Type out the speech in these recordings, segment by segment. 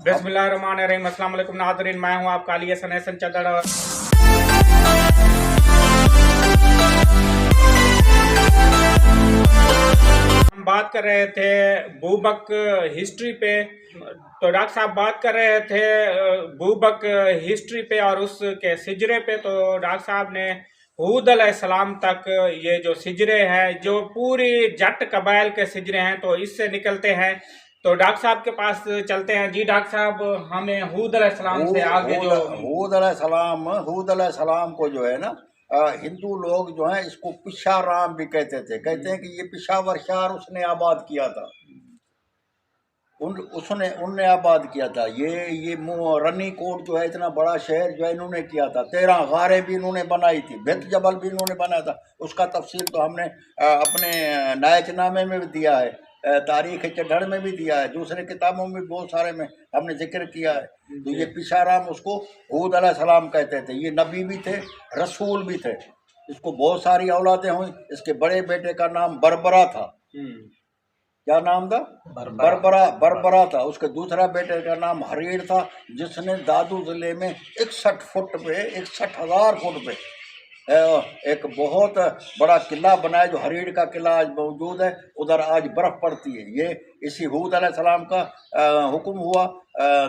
बिस्मिल्लाहिर्रहमानिर्रहीम। अस्सलाम वालेकुम नाज़रीन, मैं हूं आपका अली हसन हसन चदड़। हम बात कर रहे थे बूबक हिस्ट्री पे। तो डॉक्टर साहब बात कर रहे थे बूबक हिस्ट्री पे और उसके सिजरे पे। तो डॉक्टर साहब ने हूद अलैहिस्सलाम तक ये जो सिजरे हैं, जो पूरी जट कबाइल के सिजरे हैं, तो इससे निकलते हैं। तो डॉक्टर साहब के पास चलते हैं। जी डॉक्टर साहब, हमें हूद अलैहिस्सलाम से आगे जो हूद अलैहिस्सलाम को जो है ना, हिंदू लोग जो है इसको पिशाराम भी कहते थे। कहते हैं कि ये पिशावर शहर उसने आबाद किया था। उसने उनने आबाद किया था। ये रनी कोट जो है, इतना बड़ा शहर जो है इन्होंने किया था। 13 गारें भी इन्होंने बनाई थी। भित जबल भी इन्होंने बनाया था। उसका तफसील तो हमने अपने नायचनामे में भी दिया है, तारीख चढ़ में भी दिया है, दूसरे किताबों में बहुत सारे में हमने जिक्र किया है। तो ये पिशाराम उसको हूद अलैहिस्सलाम कहते थे। ये नबी भी थे, रसूल भी थे। इसको बहुत सारी औलादें हुई। इसके बड़े बेटे का नाम बरबरा था। क्या नाम था? बरबरा था। उसके दूसरा बेटे का नाम हरीर था, जिसने दादू जिले में 61 फुट पे 61,000 फुट पे एक बहुत बड़ा किला बनाया, जो हरीर का किला आज मौजूद है। उधर आज बर्फ पड़ती है। ये इसी हूद अलैहिस्सलाम का हुक्म हुआ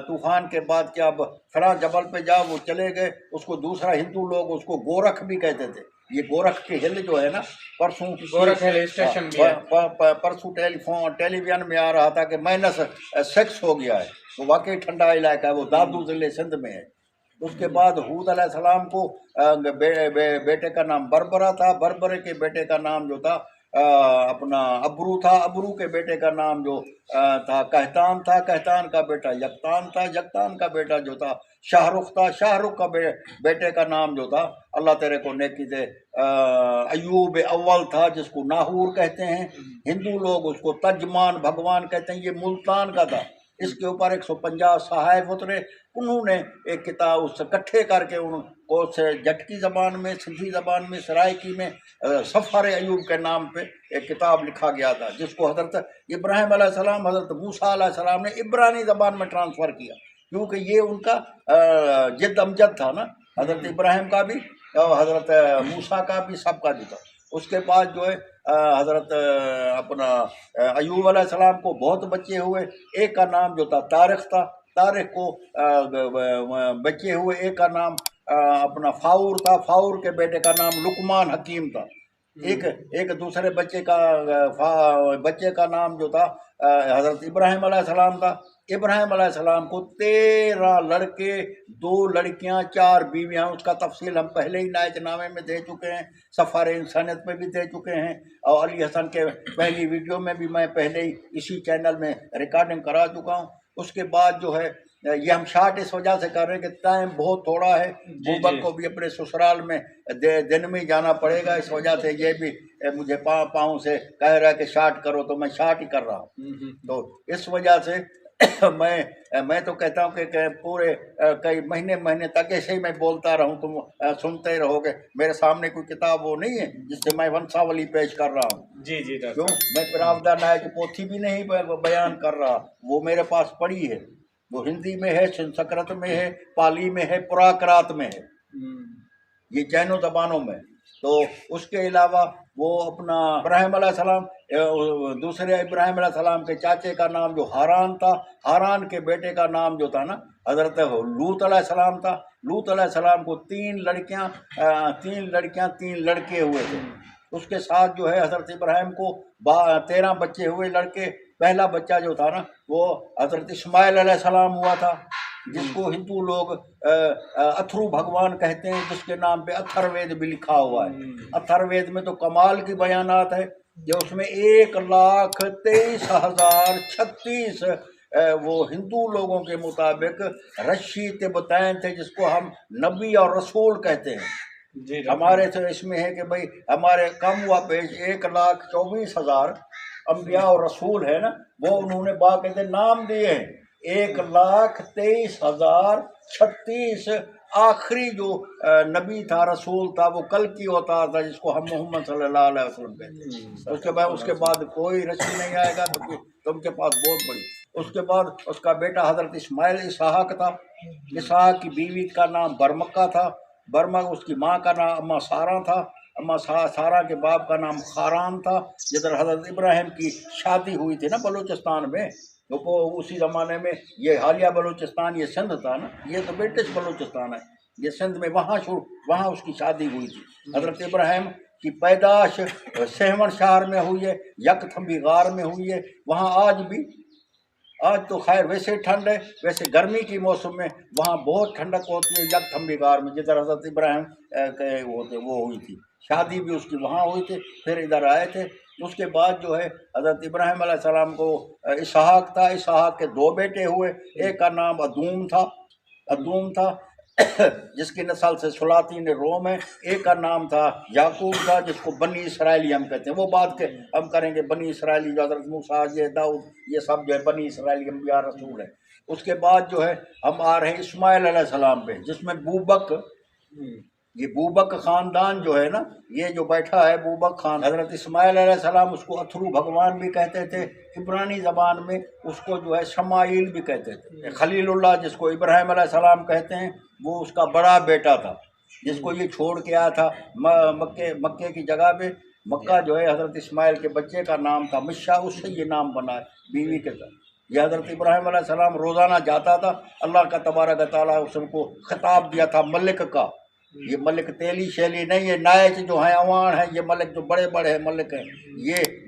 तूफान के बाद कि अब फला जबल पे जाओ। वो चले गए। उसको दूसरा हिंदू लोग उसको गोरख भी कहते थे। ये गोरख के हिल जो है ना, परसों गोरख हिल स्टेशन भी है। परसों टेलीविजन में आ रहा था कि -6 हो गया है। तो वाकई ठंडा इलाका है। वो दादू जिले सिंध में है। उसके बाद हूद अलैहिस्सलाम को बेटे का नाम बरबरा था। बरबरे के बेटे का नाम जो था अपना अबरू था। अबरू के बेटे का नाम जो था कहतान था। कहतान का बेटा यकतान था। यकतान का बेटा जो था शाहरुख था। शाहरुख का बेटे का नाम जो था, अल्लाह तेरे को नेकी दे, अयूब अव्वल था, जिसको नाहूर कहते हैं। हिंदू लोग उसको तजमान भगवान कहते हैं। ये मुल्तान का था। इसके ऊपर 150 सहायफ उतरे। उन्होंने एक किताब उससे इकट्ठे करके उनको से जटकी ज़बान में, सिंधी ज़बान में, सराइकी में सफ़र अयूब के नाम पे एक किताब लिखा गया था, जिसको हज़रत इब्राहिम अलैहिस्सलाम, हज़रत मूसा अलैहिस्सलाम ने इब्रानी ज़बान में ट्रांसफ़र किया, क्योंकि ये उनका जिद अमजद था ना, हज़रत इब्राहिम का भी और हज़रत मूसा का भी, सबका भी था। उसके बाद जो है हज़रत अपना अयूब अलैहिस्सलाम को बहुत बच्चे हुए। एक का नाम जो था तारिक था। तारिक को बच्चे हुए। एक का नाम अपना फाउर था। फाउर के बेटे का नाम लुकमान हकीम था। एक दूसरे बच्चे का नाम जो था हज़रत इब्राहिम अलैहिस्सलाम था। इब्राहिम अलैहिस्सलाम को 13 लड़के, 2 लड़कियां, 4 बीवियां। उसका तफसील हम पहले ही नायचनामे में दे चुके हैं, सफ़र इंसानियत में भी दे चुके हैं, और अली हसन के पहली वीडियो में भी मैं पहले ही इसी चैनल में रिकॉर्डिंग करा चुका हूँ। उसके बाद जो है ये हम शार्ट इस वजह से कर रहे हैं कि टाइम बहुत थोड़ा है। बूबक को भी अपने ससुराल में दिन में ही जाना पड़ेगा। इस वजह से ये भी मुझे पाँव से कह रहा है कि शार्ट करो, तो मैं शार्ट ही कर रहा हूँ। तो इस वजह से मैं तो कहता हूँ कि पूरे कई महीने तक ऐसे ही मैं बोलता रहूँ, तुम सुनते ही रहोगे। मेरे सामने कोई किताब वो नहीं है जिससे मैं वंशावली पेश कर रहा हूँ। जी जी क्यों? मैं पिरावदा नायक पोथी भी नहीं बयान कर रहा। वो मेरे पास पड़ी है। वो हिंदी में है, संस्कृत में है, पाली में है, पुराकरात में है, ये जैनो ज़बानों में। तो उसके अलावा वो अपना इब्राहिम अलैहिस्सलाम, दूसरे इब्राहिम अलैहिस्सलाम के चाचे का नाम जो हारान था। हारान के बेटे का नाम जो था ना हज़रत लूत अलैहिस्सलाम था। लूत अलैहिस्सलाम को 3 लड़कियां, 3 लड़के हुए थे। उसके साथ जो है हज़रत इब्राहिम को 13 बच्चे हुए लड़के। पहला बच्चा जो था ना, वो हज़रत इस्माइल अलैहिस्सलाम हुआ था, जिसको हिंदू लोग अथर्व भगवान कहते हैं, जिसके नाम पे अथर्ववेद भी लिखा हुआ है। अथर्ववेद में तो कमाल की बयानात है, जो उसमें 1,23,036 वो हिंदू लोगों के मुताबिक रशी तिब्बतैन थे, जिसको हम नबी और रसूल कहते हैं। हमारे तो इसमें है कि भाई हमारे कम हुआ पेज 1,24,000 अम्बिया और रसूल है ना, वो उन्होंने बाकायदे नाम दिए हैं। 1,23,036 आखिरी जो नबी था, रसूल था, वो कल की होता था, जिसको हम मोहम्मद सल्लल्लाहु अलैहि वसल्लम कहते हैं। उसके बाद कोई रस्सी नहीं आएगा, तो तुमके पास बहुत बड़ी उसके बाद उसका बेटा हजरत इस्माइल इसहाक था। इसहाक की बीवी का नाम बरमक्का था। बरमक उसकी माँ का नाम अम्मा सारा था। अम्मा सारा के बाप का नाम खारान था। जिधर हजरत इब्राहिम की शादी हुई थी ना बलूचिस्तान में, तो वो उसी ज़माने में ये हालिया बलूचिस्तान ये सिंध था ना, ये तो ब्रिटिश बलूचिस्तान है, ये सिंध में वहाँ उसकी शादी हुई थी। हजरत इब्राहिम की पैदाश सहमन शहर में हुई है, यकथम्बी गार में हुई है। वहाँ आज तो खैर वैसे ठंड है, वैसे गर्मी की मौसम में वहाँ बहुत ठंडक होती है यकथम्बी गार में, जिधर हजरत इब्राहिम वो हुई थी, शादी भी उसकी वहाँ हुई थी। फिर इधर आए थे। उसके बाद जो है हजरत इब्राहिम अलैहिस्सलाम को इसहाक था। इसहाक के 2 बेटे हुए। एक का नाम अदूम था जिसकी नस्ल से सुलातीन रोम है। एक का नाम था याकूब था, जिसको बनी इसराइली हम कहते हैं। वो बात के हम करेंगे, बनी इसराइली जो हजरत मूसा, ये दाऊद, ये सब जो है बनी इसराइली अंबिया रसूल है। उसके बाद जो है हम आ रहे हैं इस्माइल अलैहिस्सलाम पे, जिसमें बूबक, ये बूबक खानदान जो है ना, ये जो बैठा है बूबक खान, हजरत इस्माइल अलैहिस्सलाम उसको अथरू भगवान भी कहते थे। इब्रानी ज़बान में उसको जो है शमाइल भी कहते थे। खलीलुल्लाह जिसको इब्राहिम अलैहिस्सलाम कहते हैं, वो उसका बड़ा बेटा था, जिसको ये छोड़ के आया था मक्के की जगह पे। मक्का जो है हजरत इस्माइल के बच्चे का नाम था मिशा, उससे ये नाम बना है बीवी के साथ। ये हजरत इब्राहिम अलैहिस्सलाम रोज़ाना जाता था, अल्लाह का तबारक तआला उसको खिताब दिया था मलिक का। ये मलिक तेली शैली नहीं है, नायच जो है अवान है, ये मलिक जो बड़े बड़े हैं मलिक हैं,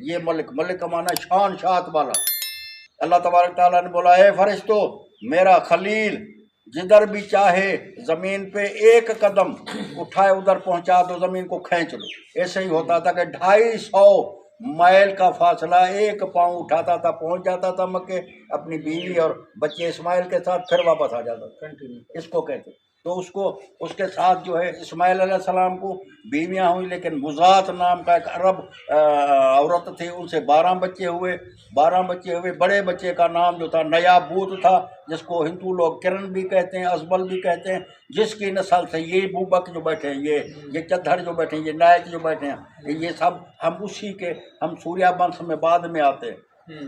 ये मलिक का माना शान शात वाला। अल्लाह तबारक तआला ने बोला, ए फरिश्तो, मेरा खलील जिधर भी चाहे ज़मीन पे एक कदम उठाए उधर पहुंचा दो, ज़मीन को खींच लो। ऐसे ही होता था कि 250 माइल का फासला एक पाँव उठाता था, पहुंच जाता था मक्के अपनी बीवी और बच्चे इस्माइल के साथ, फिर वापस आ जाता था। इसको कहते। तो उसके साथ जो है इस्माइल अलैहिस्सलाम को बीवियां हुई, लेकिन मुज़ात नाम का एक अरब औरत थी, उनसे 12 बच्चे हुए। बड़े बच्चे का नाम जो था नयाबूत था, जिसको हिंदू लोग किरण भी कहते हैं, अजबल भी कहते हैं, जिसकी नस्ल से ये बूबक जो बैठे हैं, ये चद्दर जो बैठे हैं, ये नायक जो बैठे हैं, ये सब हम सूर्या वंश में बाद में आते हैं,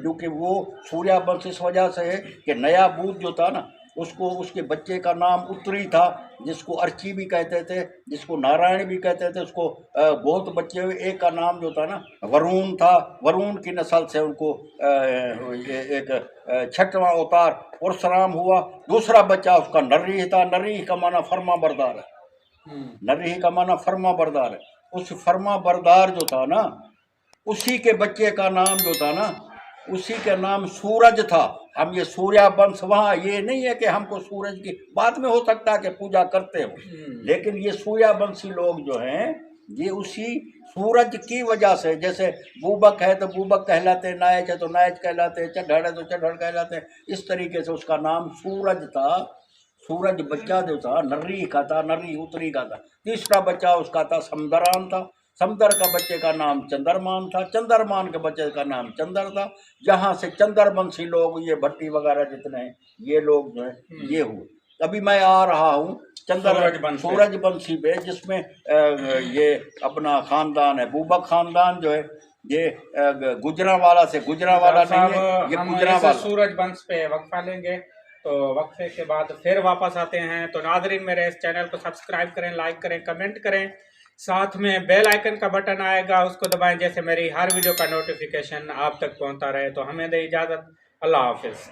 क्योंकि वो सूर्या वंश इस वजह से है कि नयाबूत जो था ना, उसके बच्चे का नाम उत्तरी था, जिसको अर्ची भी कहते थे, जिसको नारायण भी कहते थे। उसको बहुत बच्चे हुए। एक का नाम जो था ना वरुण था, वरुण की नस्ल से उनको एक 6वां अवतार परशुराम हुआ। दूसरा बच्चा उसका नर्रीह था। नर्रीह का माना फर्मा बरदार है। नर्रीह का माना फर्मा बरदार है। उस फर्मा बरदार जो था ना, उसी के बच्चे का नाम जो था ना, उसी का नाम सूरज था। हम ये सूर्या वंश, वहाँ ये नहीं है कि हमको सूरज की बाद में हो सकता है कि पूजा करते हो, लेकिन ये सूर्या वंशी लोग जो हैं, ये उसी सूरज की वजह से, जैसे बूबक है तो बूबक कहलाते, नायच है तो नायच कहलाते, चढ़ है तो चढ़ कहलाते, इस तरीके से उसका नाम सूरज था। सूरज बच्चा जो था नर्री का था, नर्री उत्तरी का था। तीसरा बच्चा उसका था समदरान था। समदर का बच्चे का नाम चंद्रमान था। चंद्रमान के बच्चे का नाम चंद्र था। जहाँ से चंद्रवंशी लोग, ये भट्टी वगैरह जितने हैं, ये लोग जो है ये हुए। अभी मैं आ रहा हूँ सूरजवंशी पे, जिसमें ये अपना खानदान है बूबक खानदान जो है, ये गुजरांवाला से, गुजरांवाला नहीं है, ये गुजरांवाला। सूरजवंश पे वक्फा लेंगे, तो वक्फे के बाद फिर वापस आते हैं। तो नाज़रीन, मेरे इस चैनल को सब्सक्राइब करें, लाइक करें, कमेंट करें, साथ में बेल आइकन का बटन आएगा, उसको दबाएं, जैसे मेरी हर वीडियो का नोटिफिकेशन आप तक पहुंचता रहे। तो हमें दे इजाज़त। अल्लाह हाफिज़।